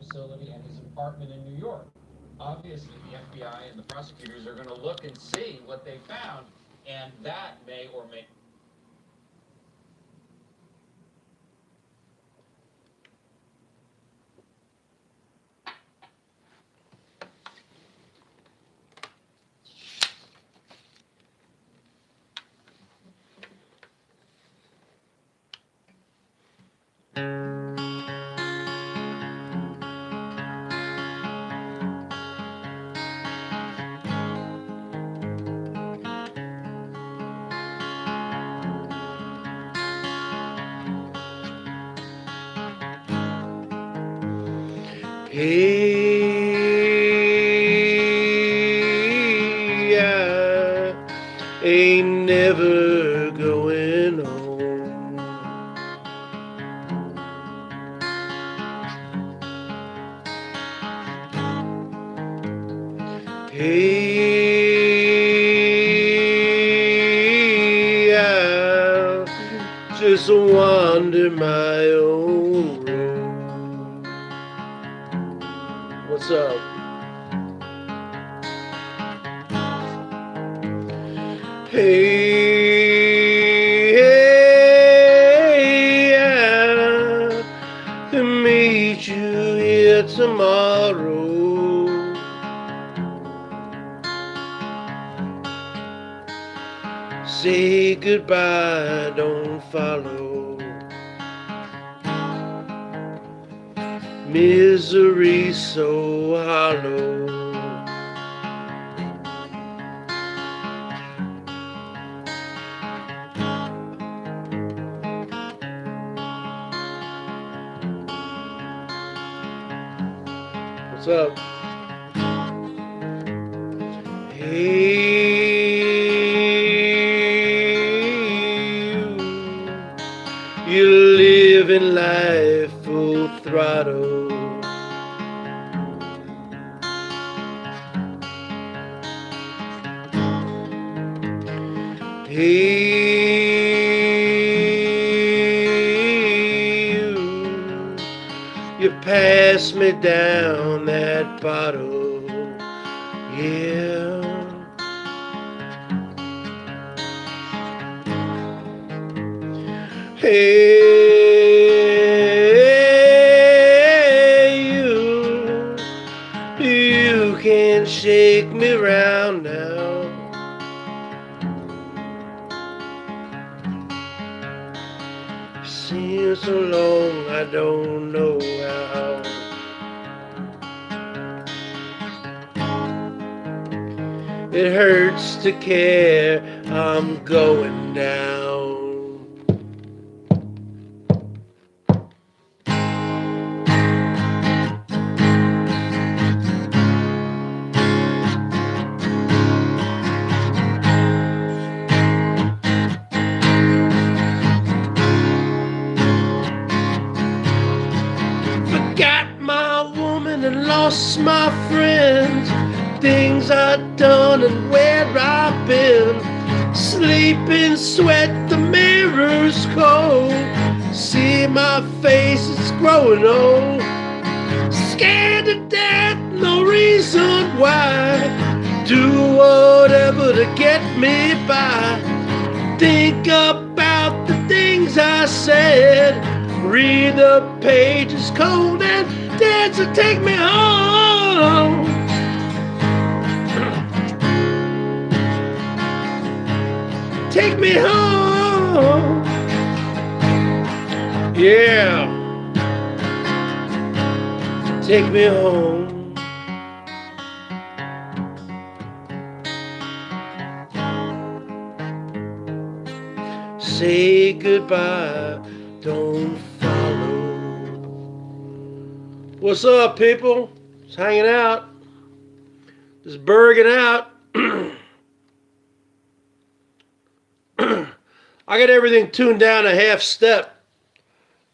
facility and his apartment in New York. Obviously, the FBI and the prosecutors are going to look and see what they found, and that may or may. Hey, I ain't never going home. Hey, I just wander my own road. What's up? Hey, hey, I'll meet you here tomorrow. Say goodbye, don't follow. Misery so hollow. What's up? Hey, you living life full throttle. Hey, you pass me down that bottle, yeah. Hey, you can shake me round now. Seems so long I don't know how. It hurts to care I'm going down. Forgot my woman and lost my friends. Things I've done and where I've been. Sleeping, sweat, the mirror's cold. See my face, it's growing old. Scared to death, no reason why. Do whatever to get me by. Think about the things I said. Read the pages cold and dead, so take me home. Take me home. Yeah. Take me home. Say goodbye, don't follow. What's up, people? Just hanging out. Just burging out. I got everything tuned down a half step.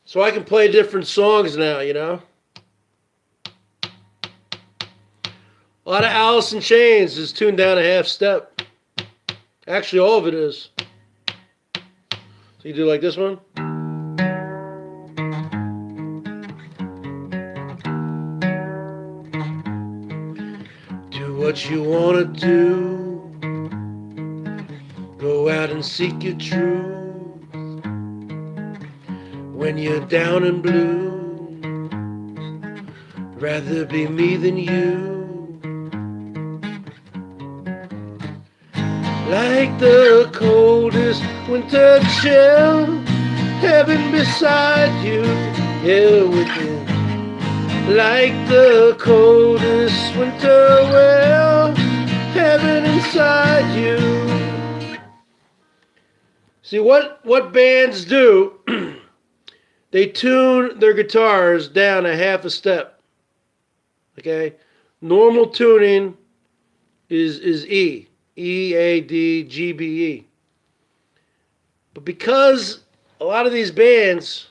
So I can play different songs now, you know? A lot of Alice in Chains is tuned down a half step. Actually, all of it is. So you do like this one. what you wanna do. Go out and seek your truth when you're down and blue. Rather be me than you. Like the coldest winter chill, heaven beside you, hell within. Like the coldest winter well, heaven inside you. See, what bands do, they tune their guitars down a half a step. Okay? Normal tuning is E. E, A, D, G, B, E. But because a lot of these bands,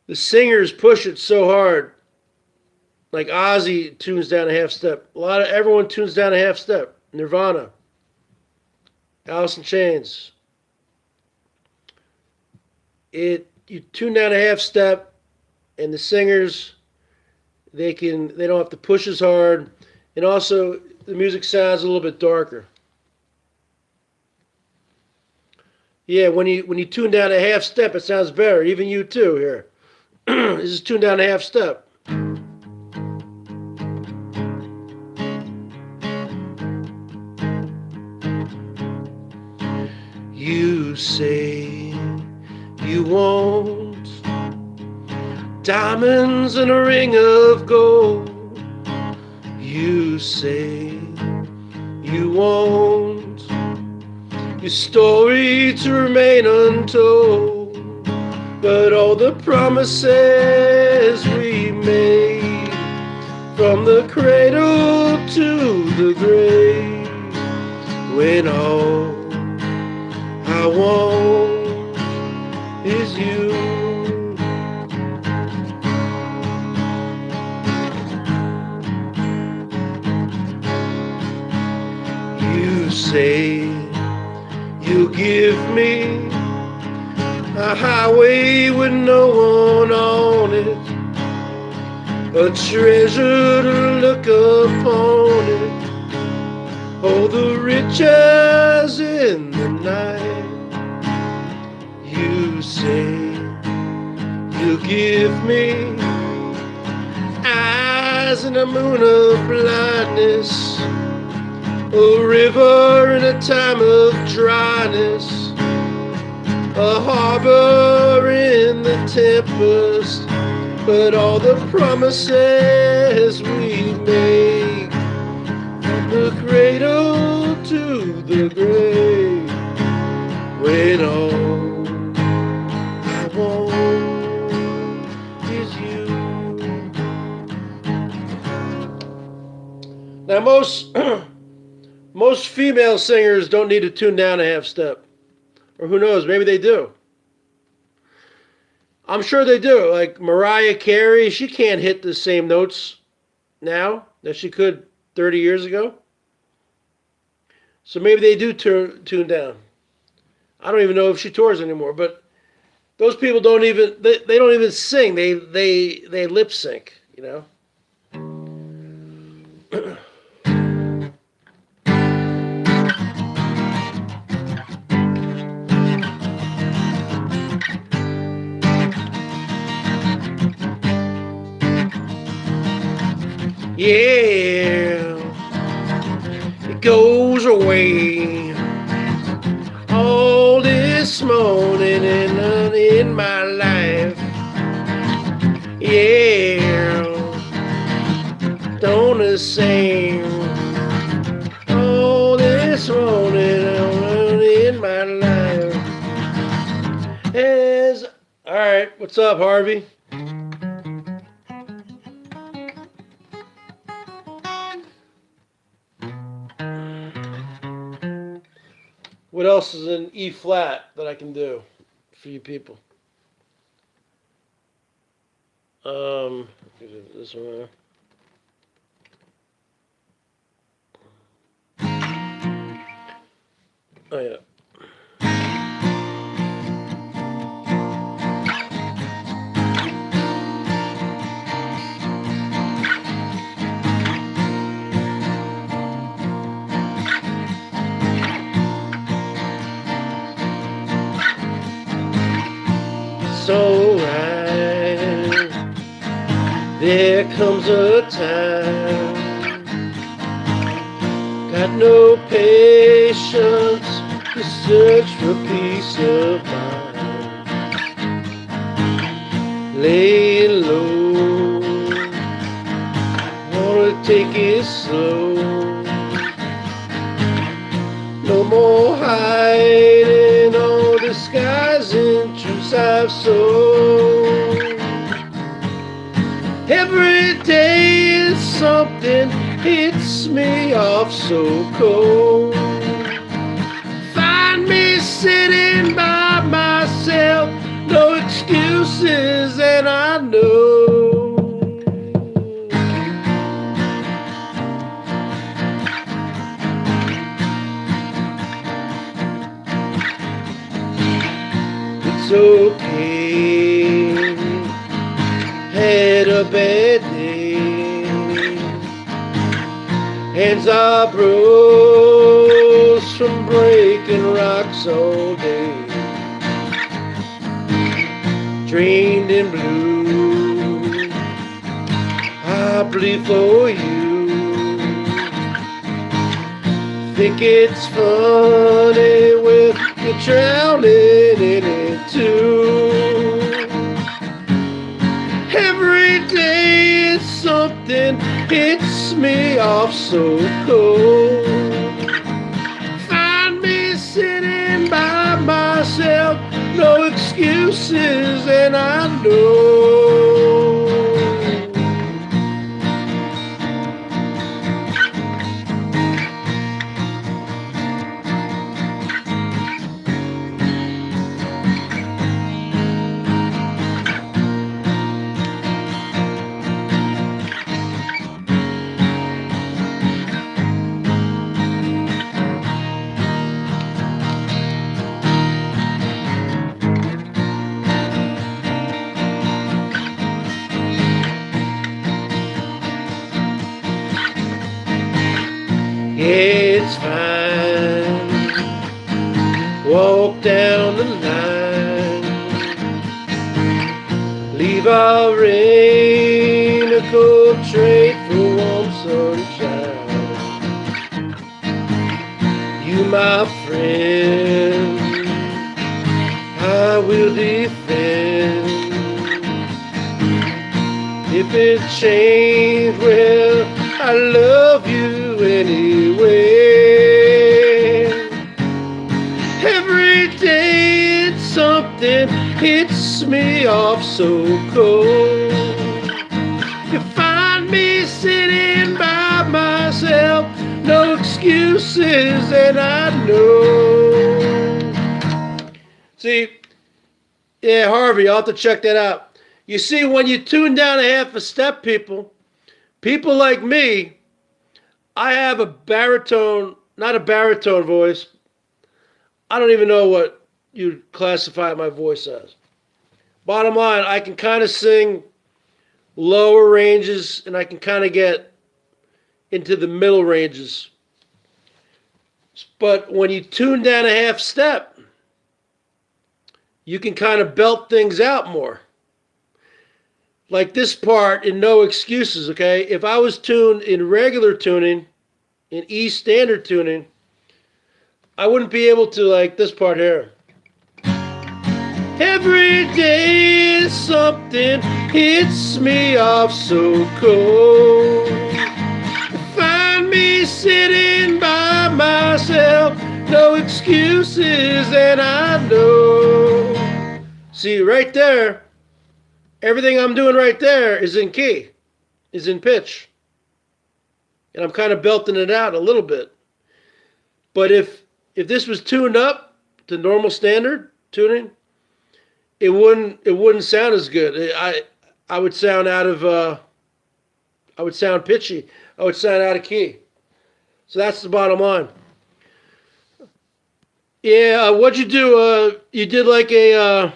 the singers push it so hard, like Ozzy tunes down a half step. Everyone tunes down a half step. Nirvana, Alice in Chains. You tune down a half step, and the singers, they don't have to push as hard, and also the music sounds a little bit darker. Yeah, when you tune down a half step, it sounds better. Even you too here. This is tuned down a half step. You say you want diamonds and a ring of gold. You say you want your story to remain untold, but all the promises we made from the cradle to the grave, when all I want is you. You say you'll give me a highway with no one on it, a treasure to look upon it, all the riches in the night. You say you'll give me eyes in a moon of blindness, a river in a time of dryness, a harbor in the tempest, but all the promises we make from the cradle to the grave, when all I want is you. Now most female singers don't need to tune down a half step. Or who knows, maybe they do. I'm sure they do. Like Mariah Carey, she can't hit the same notes now that she could 30 years ago. So maybe they do tune down. I don't even know if she tours anymore, but those people don't even sing. They lip sync, you know. Yeah, it goes away all this morning and in my life. Yeah, don't the same all this morning and in my life. All right, what's up, Harvey? What else is in E flat that I can do for you people? This one. Oh yeah. There comes a time, got no patience to search for peace of mind. Laying low, wanna take it slow. No more hiding or disguising truths I've sown. Every day is something hits me off so cold. Find me sitting by myself, no excuses, and I know it's okay. Had a bad day, hands are bruised from breaking rocks all day. Drained and blue, I bleed for you. Think it's funny with you drowning in it too. Every day is something hits me off so cold. Find me sitting by myself, no excuses, and I know it's fine. Walk down the line, leave our raincoat trade for warm sunshine. You, my friend, I will defend. If it changed, well, I love you anyway. Every day it's something hits me off so cold. You find me sitting by myself, no excuses, and I know. See, yeah, Harvey, I'll have to check that out. You see, when you tune down a half a step, people like me, I have a baritone, not a baritone voice. I don't even know what you'd classify my voice as. Bottom line, I can kind of sing lower ranges and I can kind of get into the middle ranges. But when you tune down a half step, you can kind of belt things out more. Like this part in No Excuses, okay? If I was tuned in regular tuning, in E standard tuning, I wouldn't be able to, like this part here. Every day is something hits me off so cold. Find me sitting by myself, no excuses, and I know. See, right there, everything I'm doing right there is in key, is in pitch. And I'm kind of belting it out a little bit. But if this was tuned up to normal standard tuning, it wouldn't sound as good. I would sound out of I would sound pitchy. I would sound out of key. So that's the bottom line. Yeah, what'd you do? You did like a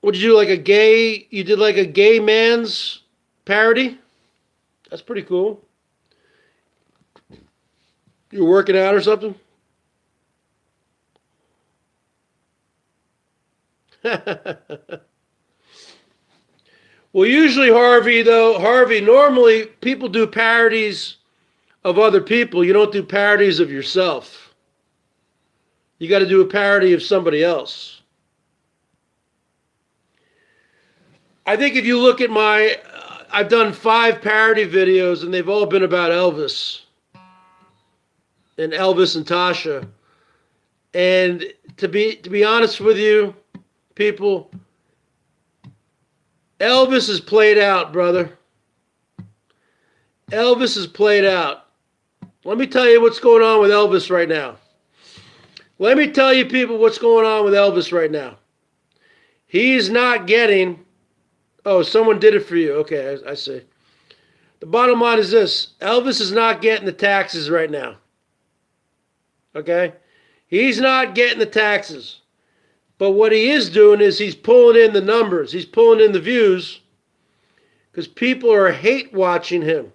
what'd you do? Like a gay? You did like a gay man's parody? That's pretty cool. You were working out or something? Well, usually Harvey, normally people do parodies of other people. You don't do parodies of yourself. You got to do a parody of somebody else. I think if you look at I've done 5 parody videos and they've all been about Elvis and Tasha. And to be honest with you, people, Elvis is played out, brother. Elvis is played out. Let me tell you what's going on with Elvis right now. Let me tell you, people, what's going on with Elvis right now. He's not getting... Oh, someone did it for you. Okay, I see. The bottom line is this. Elvis is not getting the taxes right now. Okay? He's not getting the taxes. But what he is doing is he's pulling in the numbers. He's pulling in the views because people are hate watching him.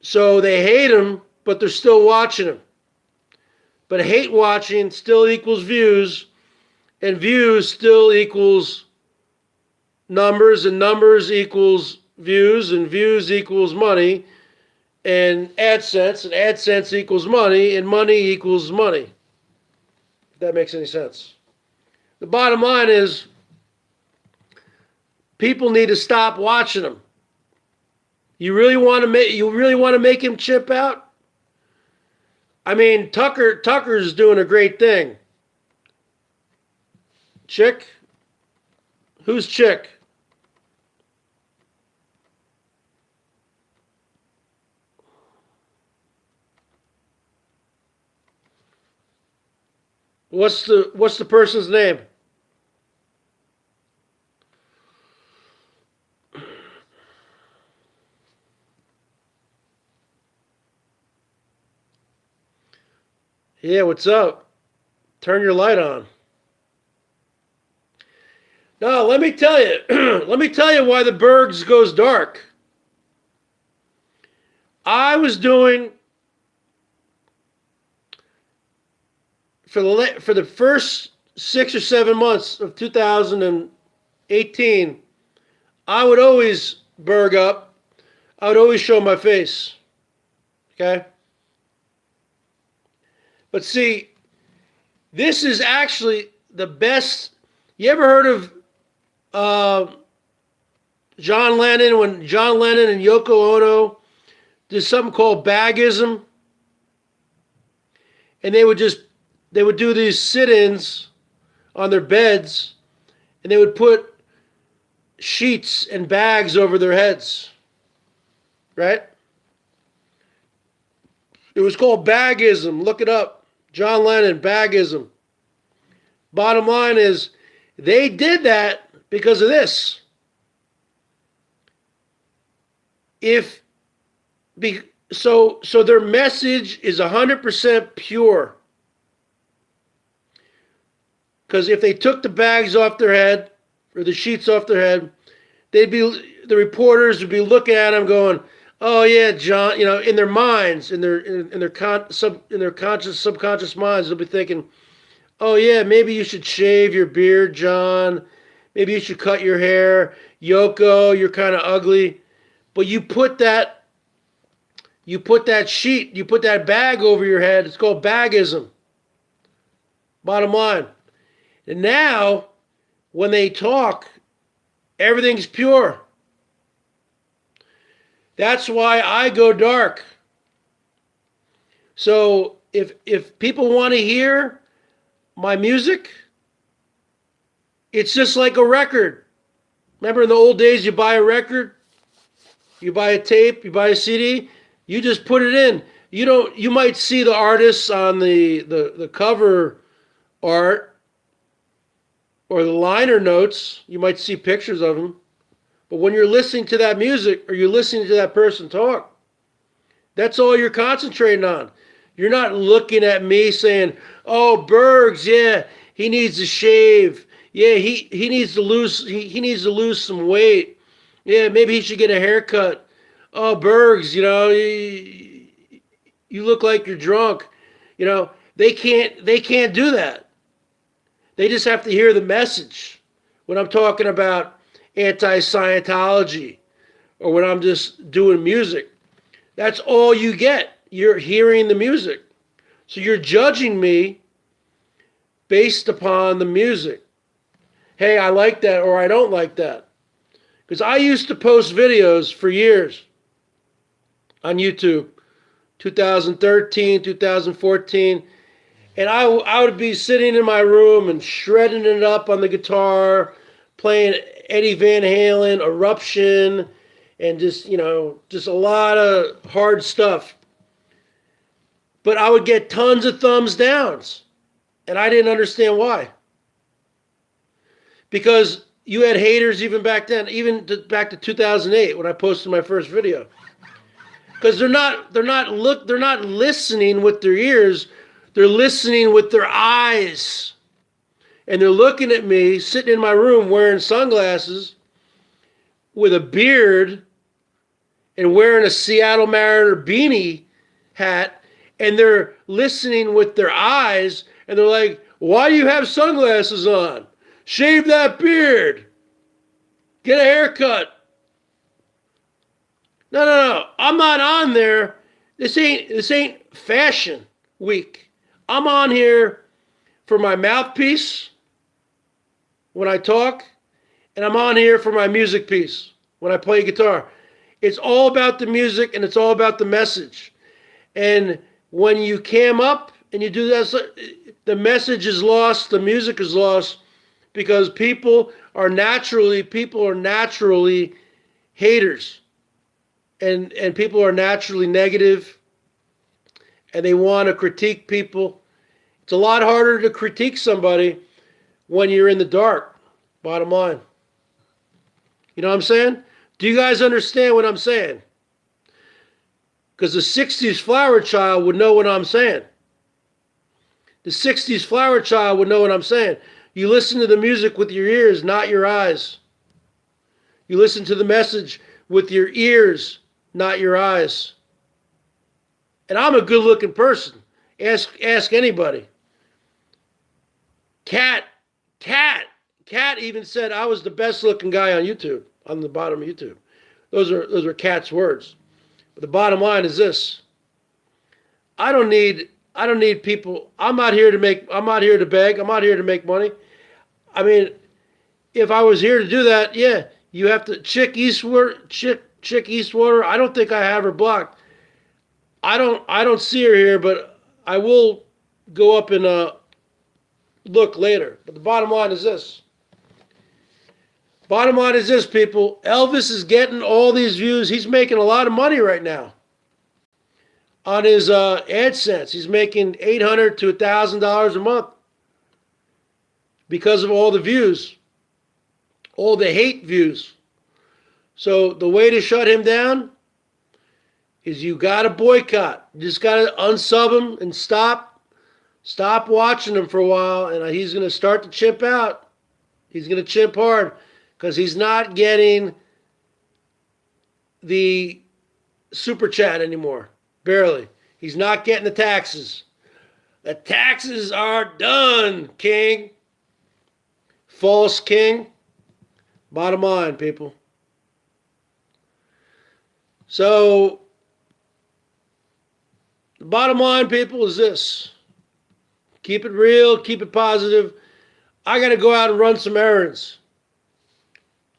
So they hate him, but they're still watching him. But hate watching still equals views, and views still equals numbers, and numbers equals views, and views equals money, and AdSense equals money, and money equals money. If that makes any sense. The bottom line is people need to stop watching him. You really want to make him chip out? I mean, Tucker's doing a great thing. Chick? Who's Chick? What's the person's name? Yeah, what's up? Turn your light on. No, let me tell you. Let me tell you why the Bergs goes dark. I was doing for the first 6 or 7 months of 2018. I would always Berg up. I would always show my face. Okay? But see, this is actually the best. You ever heard of John Lennon, when John Lennon and Yoko Ono did something called bagism? And they would do these sit-ins on their beds, and they would put sheets and bags over their heads. Right? It was called bagism. Look it up. John Lennon, bagism. Bottom line is, they did that because of this. So their message is 100% pure. Because if they took the bags off their head, or the sheets off their head, the reporters would be looking at them going, "Oh yeah, John," in their minds, in their conscious, subconscious minds, they'll be thinking, "Oh yeah, maybe you should shave your beard, John. Maybe you should cut your hair. Yoko, you're kind of ugly." But you put that sheet, you put that bag over your head. It's called bagism. Bottom line. And now, when they talk, everything's pure. That's why I go dark. So if people want to hear my music, it's just like a record. Remember in the old days, you buy a record, you buy a tape, you buy a CD, you just put it in. You might see the artists on the cover art or the liner notes. You might see pictures of them. But when you're listening to that music or you're listening to that person talk, that's all you're concentrating on. You're not looking at me saying, "Oh, Bergs, yeah, he needs to shave. Yeah, he needs to lose he needs to lose some weight. Yeah, maybe he should get a haircut. Oh, Bergs, you look like you're drunk." They can't do that. They just have to hear the message. when I'm talking about anti-Scientology or when I'm just doing music. That's all you get. You're hearing the music. So you're judging me based upon the music. Hey, I like that or I don't like that. Because I used to post videos for years on YouTube, 2013, 2014, and I would be sitting in my room and shredding it up on the guitar, playing Eddie Van Halen, Eruption, and just a lot of hard stuff. But I would get tons of thumbs downs, and I didn't understand why. Because you had haters even back then, back to 2008 when I posted my first video. Because they're not listening with their ears, they're listening with their eyes. And they're looking at me sitting in my room wearing sunglasses with a beard and wearing a Seattle Mariner beanie hat, and they're listening with their eyes, and they're like, why do you have sunglasses on? Shave that beard. Get a haircut. No. I'm not on there. This ain't fashion week. I'm on here for my mouthpiece when I talk, and I'm on here for my music piece when I play guitar. It's all about the music and it's all about the message. And when you cam up and you do that, the message is lost, the music is lost, because people are naturally haters. And people are naturally negative, and they want to critique people. It's a lot harder to critique somebody when you're in the dark, bottom line. You know what I'm saying? Do you guys understand what I'm saying? Because the 60s flower child would know what I'm saying. The 60s flower child would know what I'm saying. You listen to the music with your ears, not your eyes. You listen to the message with your ears, not your eyes. And I'm a good-looking person. Ask anybody. Cat even said I was the best-looking guy on YouTube, on the bottom of YouTube. Those are Cat's words. But the bottom line is this: I don't need people. I'm not here to beg. I'm not here to make money. I mean, if I was here to do that, yeah, you have to Chick Eastwater. I don't think I have her blocked. I don't see her here, but I will go up and look later. But the bottom line is this. Bottom line is this, people. Elvis is getting all these views. He's making a lot of money right now on his AdSense. He's making $800 to $1,000 a month because of all the views, all the hate views. So the way to shut him down is you got to boycott. You just got to unsub him and stop watching him for a while, and he's going to start to chimp out. He's going to chimp hard because he's not getting the super chat anymore. Barely. He's not getting the taxes. The taxes are done, King. False King. Bottom line, people. So, the bottom line, people, is this. Keep it real. Keep it positive. I got to go out and run some errands.